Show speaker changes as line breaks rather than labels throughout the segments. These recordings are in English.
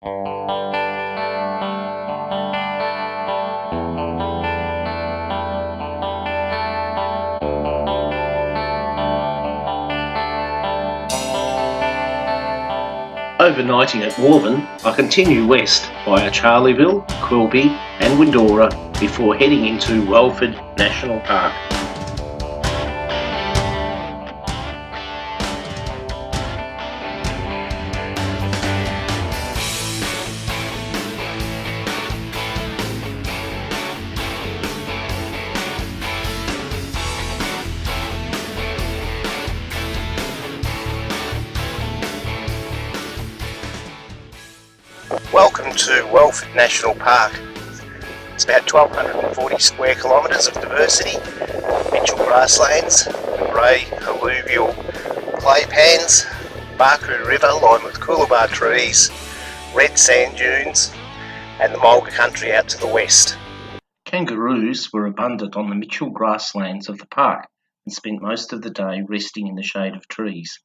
Overnighting at Warburton, I continue west via Charleville, Quilby and Windora before heading into Welford National Park. Welcome to Welford National Park. It's about 1,240 square kilometres of diversity, mitchell grasslands, grey alluvial clay pans, Barcoo River lined with coolabah trees, red sand dunes and the mulga country out to the west. Kangaroos were abundant on the mitchell grasslands of the park and spent most of the day resting in the shade of trees.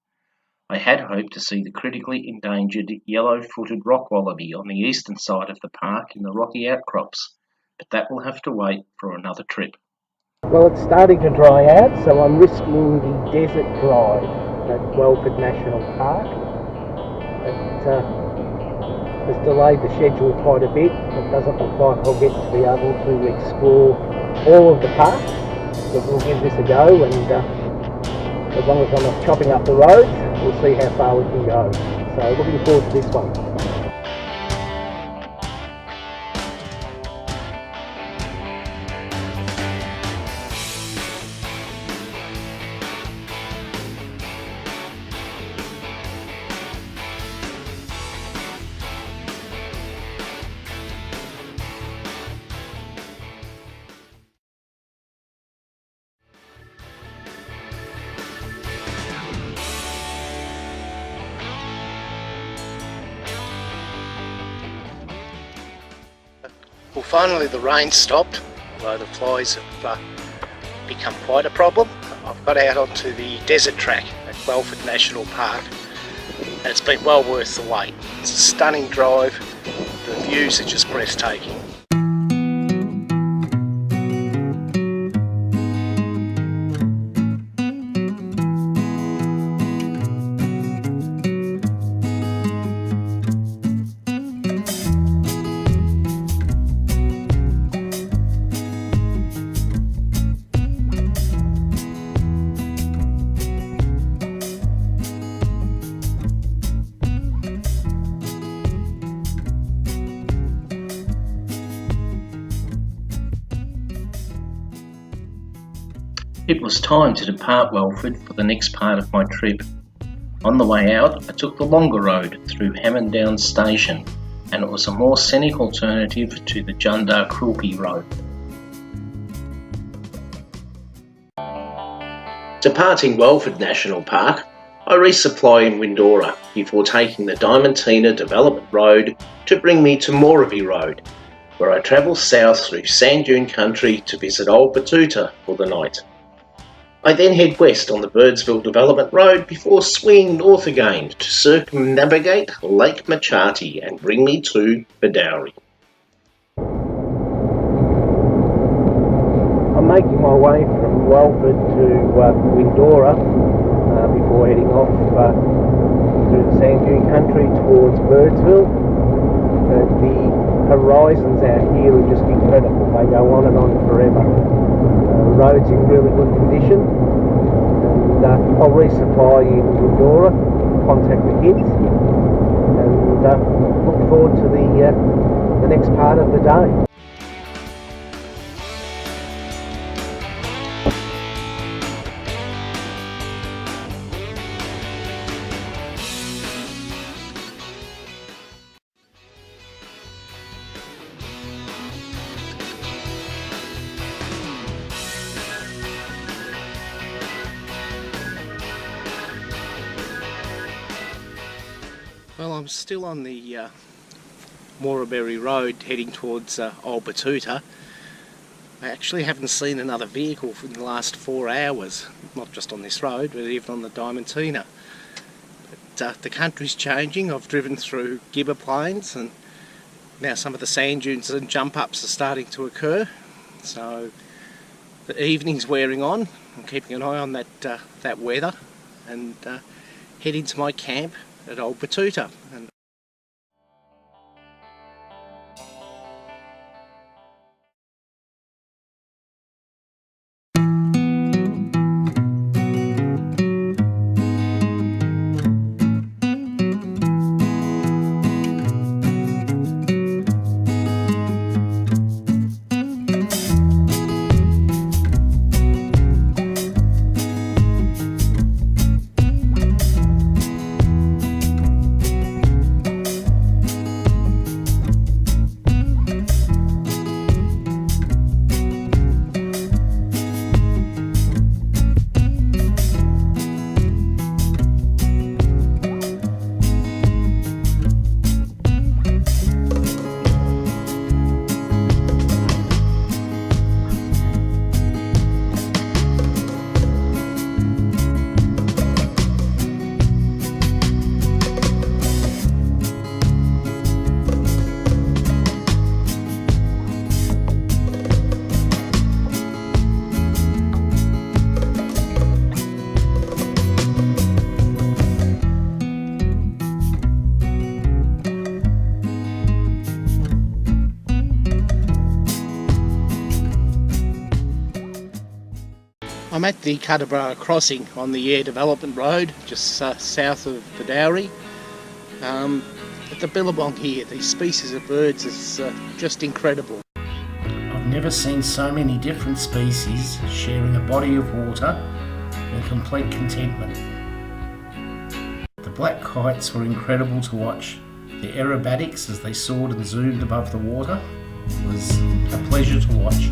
I had hoped to see the critically endangered yellow-footed rock wallaby on the eastern side of the park in the rocky outcrops, but that will have to wait for another trip.
Well, it's starting to dry out, so I'm risking the desert drive at Welford National Park. It has delayed the schedule quite a bit. It doesn't look like I'll get to be able to explore all of the park, but we'll give this a go, and as long as I'm not chopping up the roads, we'll see how far we can go. So looking forward to this one.
Well, finally the rain stopped, although the flies have become quite a problem. I've got out onto the desert track at Welford National Park and it's been well worth the wait. It's a stunning drive, the views are just breathtaking. It was time to depart Welford for the next part of my trip. On the way out, I took the longer road through Hammonddown Station, and it was a more scenic alternative to the Jundar-Quilpie road. Departing Welford National Park, I resupply in Windora before taking the Diamantina Development Road to bring me to Mooraby Road, where I travel south through sand dune country to visit Old Bhudda for the night. I then head west on the Birdsville Development Road before swinging north again to circumnavigate Lake Machattie and bring me to Bedourie.
I'm making my way from Welford to Windora before heading off through the sand dune country towards Birdsville. The horizons out here are just incredible. They go on and on forever. The road's in really good condition, and I'll resupply in Windora, contact the kids, and look forward to the next part of the day.
Well, I'm still on the Mooraby Road heading towards Old Bhudda. I actually haven't seen another vehicle for the last 4 hours, not just on this road but even on the Diamantina.
the country's changing. I've driven through gibber plains, and now some of the sand dunes and jump ups are starting to occur. So the evening's wearing on. I'm keeping an eye on that weather, and heading to my camp at Old Bhudda. And I'm at the Cuttburra crossing on the Air Development Road, just south of Bedourie. At the billabong here, these species of birds is just incredible.
I've never seen so many different species sharing a body of water in complete contentment. The black kites were incredible to watch. The aerobatics as they soared and zoomed above the water was a pleasure to watch.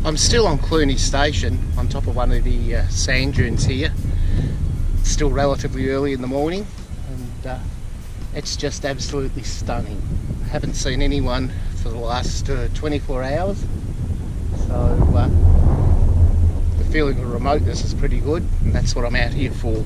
I'm still on Cluny Station, on top of one of the sand dunes here. It's still relatively early in the morning, and it's just absolutely stunning. I haven't seen anyone for the last 24 hours, so the feeling of remoteness is pretty good, and that's what I'm out here for.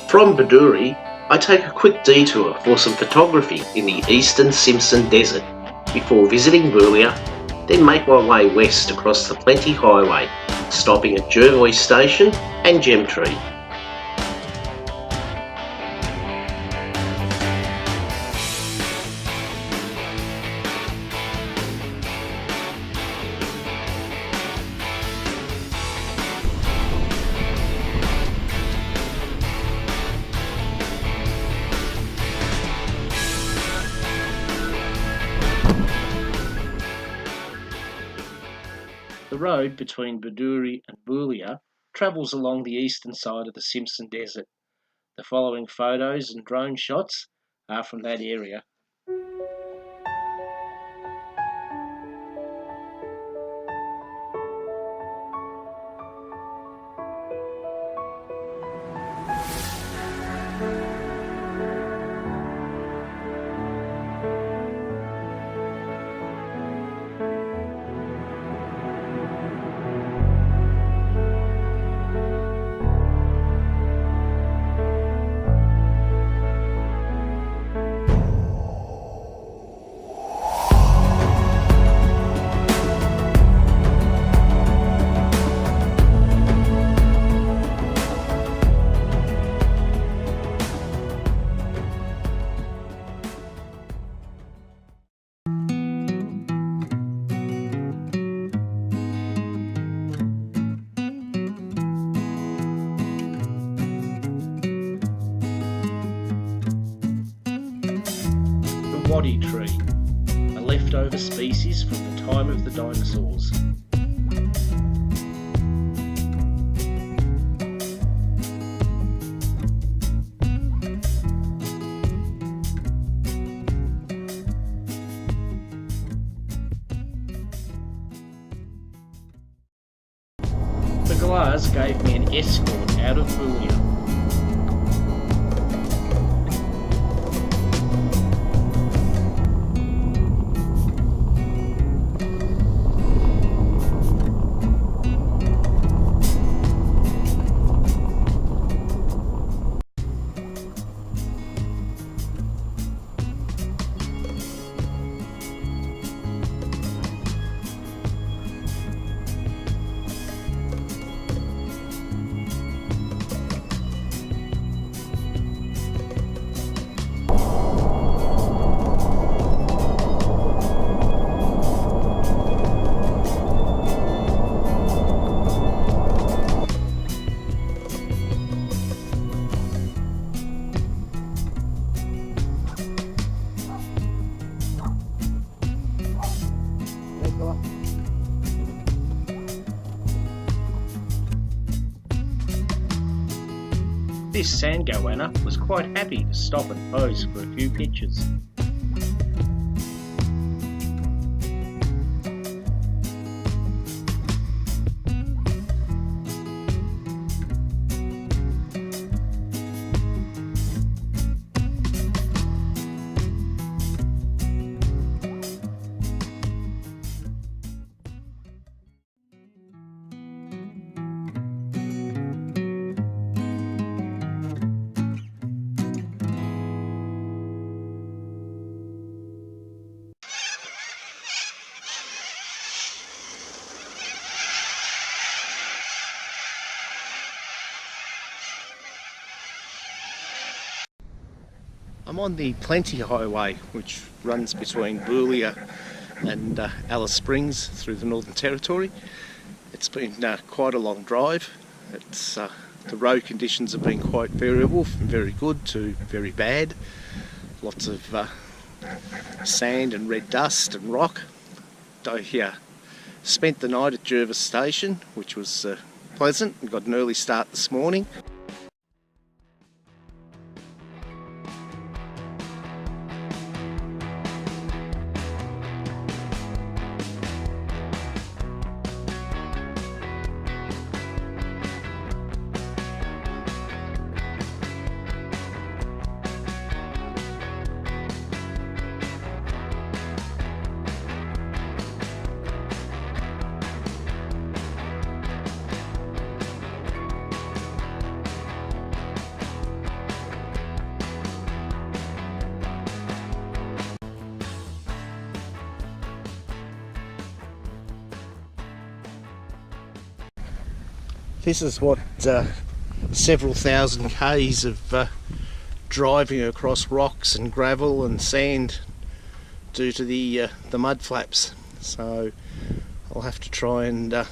From Bedourie,
I take a quick detour for some photography in the eastern Simpson Desert before visiting Boulia, then make my way west across the Plenty Highway, stopping at Jervois Station and Gemtree.
The road between Bedourie and Boulia travels along the eastern side of the Simpson Desert. The following photos and drone shots are from that area. Waddy tree, a leftover species from the time of the dinosaurs. The glass gave me an escort out of Boulia. This sand goanna was quite happy to stop and pose for a few pictures. I'm on the Plenty Highway, which runs between Boulia and Alice Springs through the Northern Territory. It's been quite a long drive. The road conditions have been quite variable, from very good to very bad. Lots of sand and red dust and rock. I spent the night at Jervois Station, which was pleasant, and got an early start this morning.
This is what several thousand k's of driving across rocks and gravel and sand due to the mud flaps. So I'll have to try and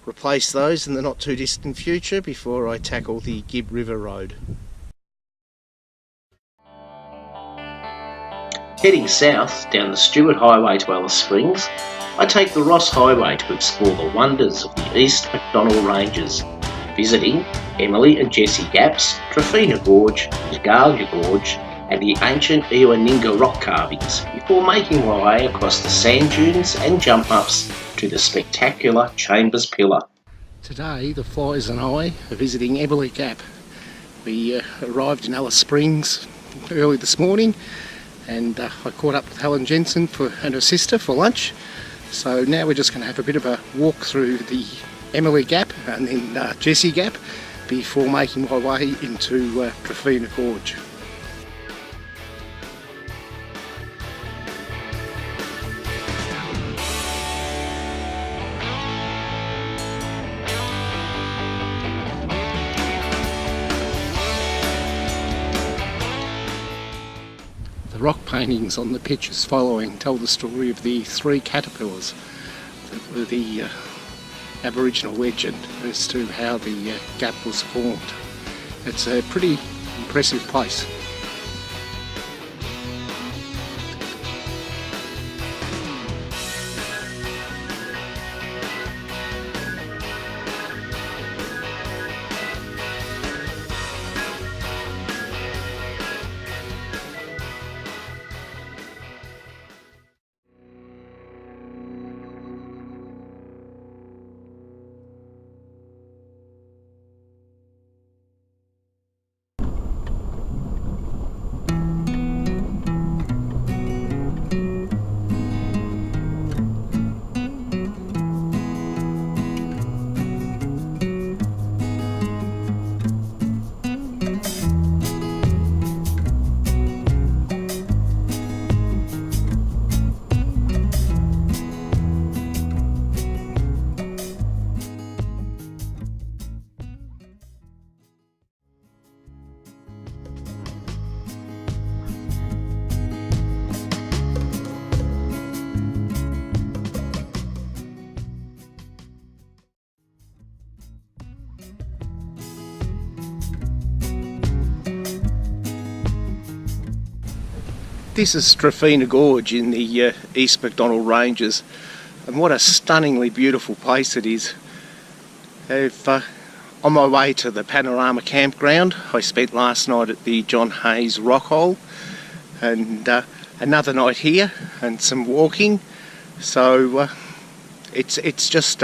replace those in the not too distant future before I tackle the Gibb River Road.
Heading south down the Stewart Highway to Alice Springs, I take the Ross Highway to explore the wonders of the East MacDonnell Ranges, visiting Emily and Jessie Gaps, Trephina Gorge, Geological Gorge and the ancient Ewaninga rock carvings before making my way across the sand dunes and jump ups to the spectacular Chambers Pillar.
Today the Flies and I are visiting Emily Gap. We arrived in Alice Springs early this morning and I caught up with Helen Jensen and her sister for lunch. So now we're just going to have a bit of a walk through the Emily Gap and then Jessie Gap before making my way into Trephina Gorge. The rock paintings on the pictures following tell the story of the three caterpillars that were the Aboriginal legend as to how the gap was formed. It's a pretty impressive place. This is Trephina Gorge in the East MacDonnell Ranges, and what a stunningly beautiful place it is. On my way to the Panorama Campground, I spent last night at the John Hayes Rock Hole and another night here and some walking, so it's just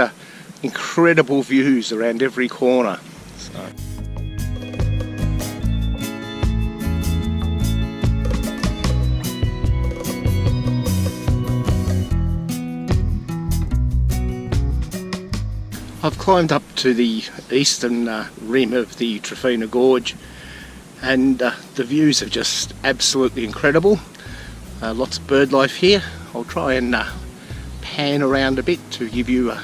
incredible views around every corner. So. I've climbed up to the eastern rim of the Trephina Gorge and the views are just absolutely incredible. Lots of bird life here. I'll try and pan around a bit to give you an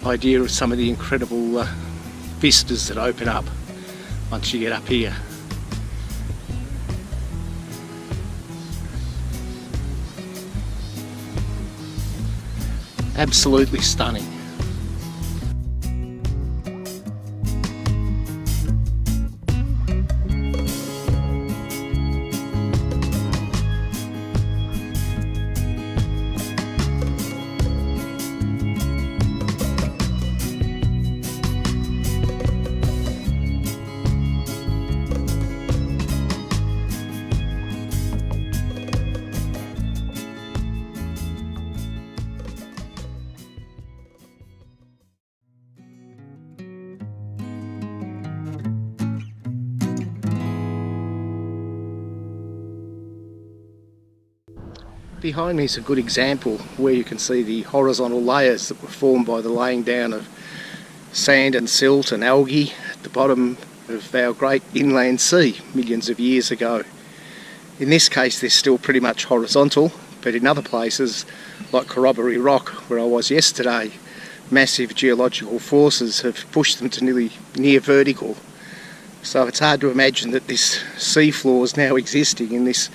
idea of some of the incredible vistas that open up once you get up here. Absolutely stunning. Behind me is a good example where you can see the horizontal layers that were formed by the laying down of sand and silt and algae at the bottom of our great inland sea millions of years ago. In this case they're still pretty much horizontal, but in other places like Corroboree Rock where I was yesterday,
massive geological forces have pushed them to nearly near vertical. So it's hard to imagine that this seafloor is now existing in this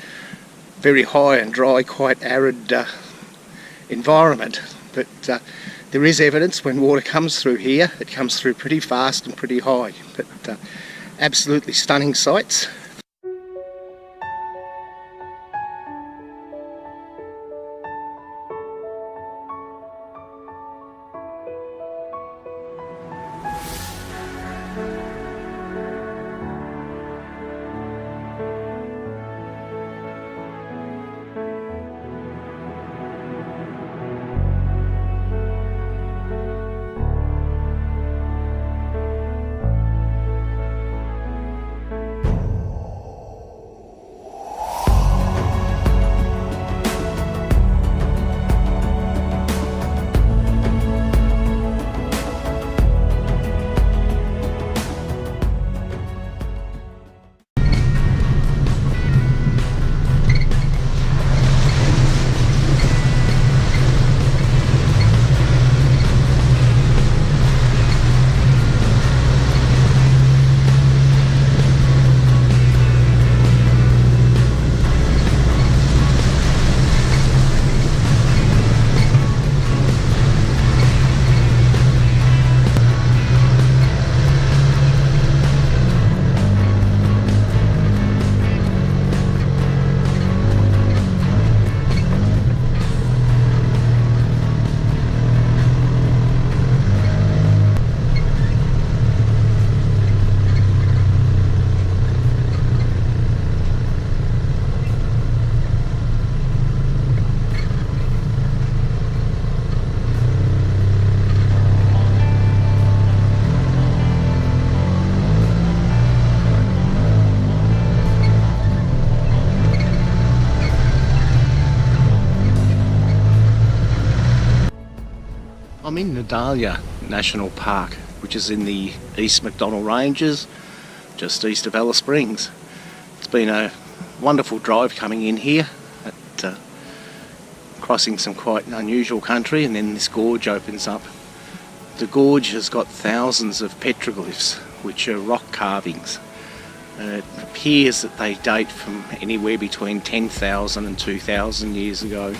very high and dry, quite arid environment. But there is evidence when water comes through here, it comes through pretty fast and pretty high. But absolutely stunning sights. I'm in Nadalia National Park, which is in the East MacDonnell Ranges, just east of Alice Springs. It's been a wonderful drive coming in here, crossing some quite unusual country, and then this gorge opens up. The gorge has got thousands of petroglyphs, which are rock carvings. It appears that they date from anywhere between 10,000 and 2,000 years ago.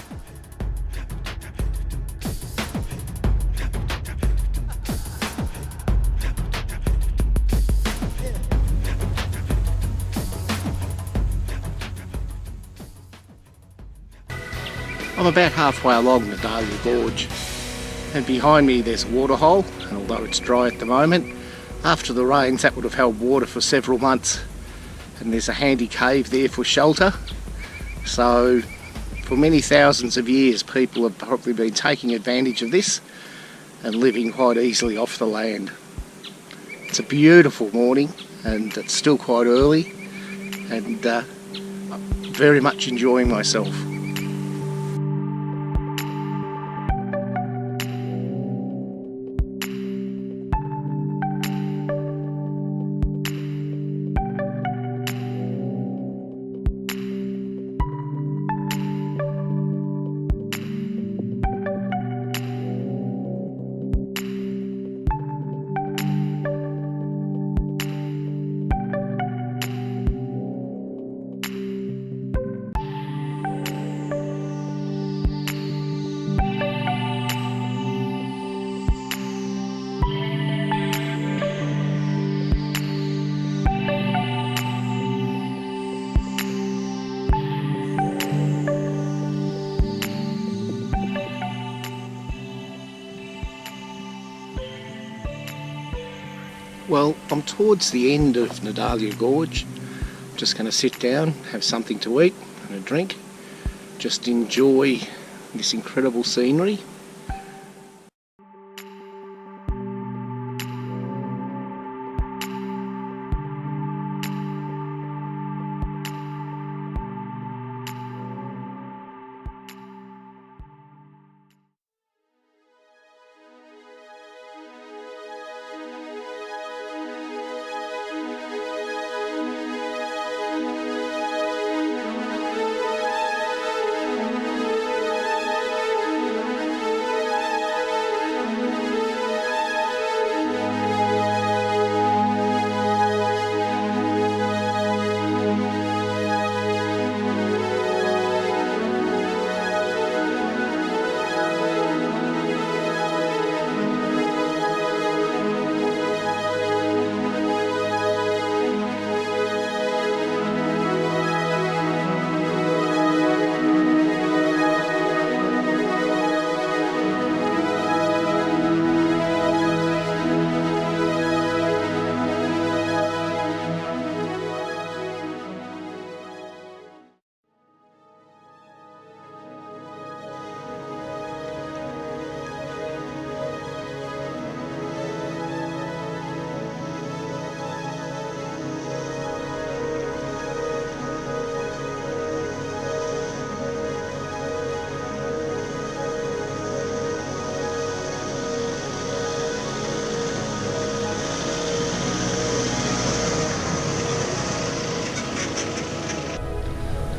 I'm about halfway along the Nadalia Gorge, and behind me there's a waterhole, and although it's dry at the moment, after the rains that would have held water for several months, and there's a handy cave there for shelter. So for many thousands of years people have probably been taking advantage of this and living quite easily off the land. It's a beautiful morning and it's still quite early, and I'm very much enjoying myself. Well, I'm towards the end of Nadalia Gorge. I'm just going to sit down, have something to eat and a drink, just enjoy this incredible scenery.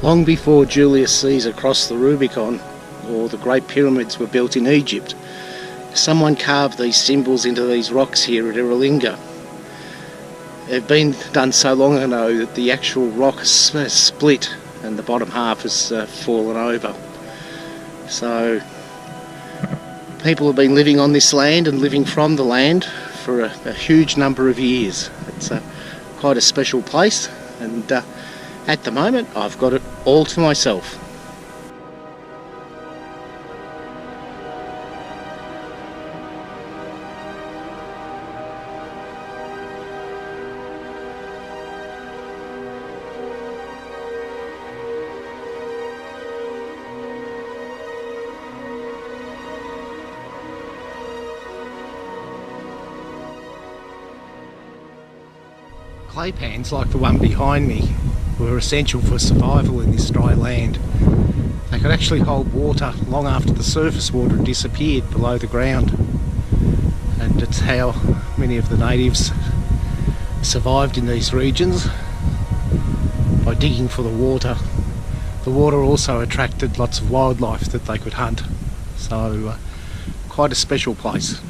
Long before Julius Caesar crossed the Rubicon or the Great Pyramids were built in Egypt, someone carved these symbols into these rocks here at Ewaninga. They've been done so long ago that the actual rock has split and the bottom half has fallen over. So people have been living on this land and living from the land for a huge number of years. It's quite a special place, and at the moment I've got it all to myself. Clay pans like the one behind me were essential for survival in this dry land. They could actually hold water long after the surface water had disappeared below the ground, and it's how many of the natives survived in these regions, by digging for the water. The water also attracted lots of wildlife that they could hunt, so quite a special place.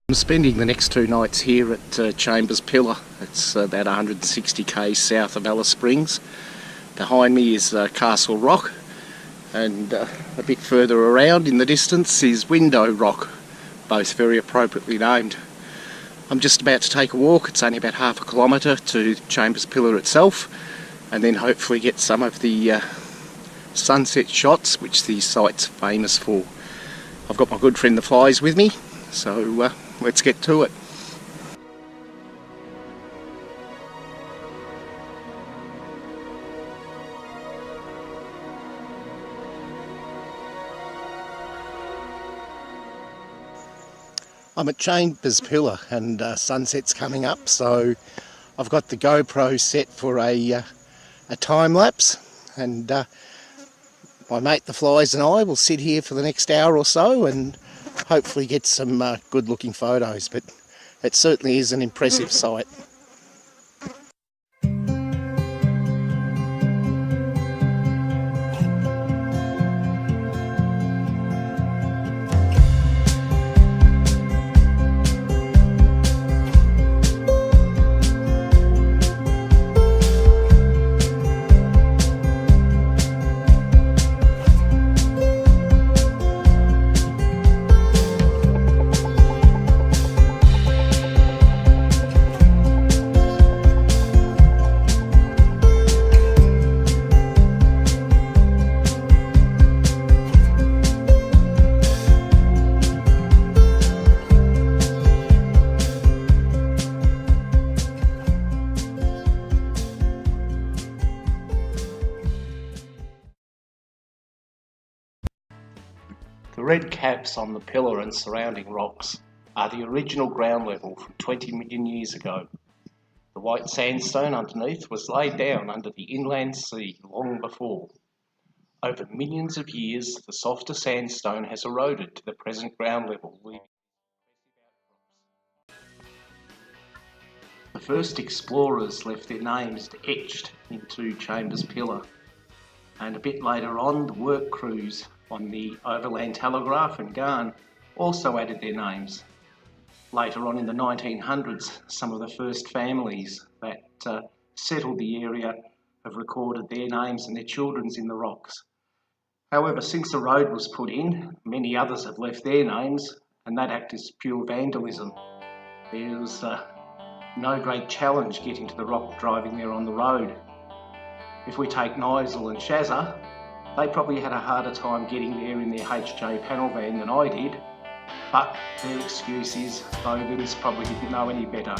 I'm spending the next 2 nights here at Chambers Pillar. It's about 160 k's south of Alice Springs. Behind me is Castle Rock, and a bit further around in the distance is Window Rock, both very appropriately named. I'm just about to take a walk. It's only about half a kilometre to Chambers Pillar itself, and then hopefully get some of the sunset shots which the site's famous for. I've got my good friend the Flies with me, so let's get to it. I'm at Chambers Pillar, and sunset's coming up, so I've got the GoPro set for a time lapse, and my mate the Flies and I will sit here for the next hour or so and hopefully get some good looking photos, but it certainly is an impressive sight. The red caps on the pillar and surrounding rocks are the original ground level from 20 million years ago. The white sandstone underneath was laid down under the inland sea long before. Over millions of years, the softer sandstone has eroded to the present ground level. The first explorers left their names etched into Chambers Pillar, and a bit later on the work crews on the Overland Telegraph and Garn also added their names. Later on in the 1900s, some of the first families that settled the area have recorded their names and their children's in the rocks. However, since the road was put in, many others have left their names, and that act is pure vandalism. There was no great challenge getting to the rock driving there on the road. If we take Nigel and Shazza, they probably had a harder time getting there in their HJ panel van than I did, but their excuse is Bogans probably didn't know any better.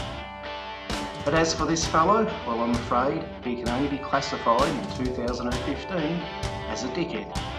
But as for this fellow, well, I'm afraid he can only be classified in 2015 as a dickhead.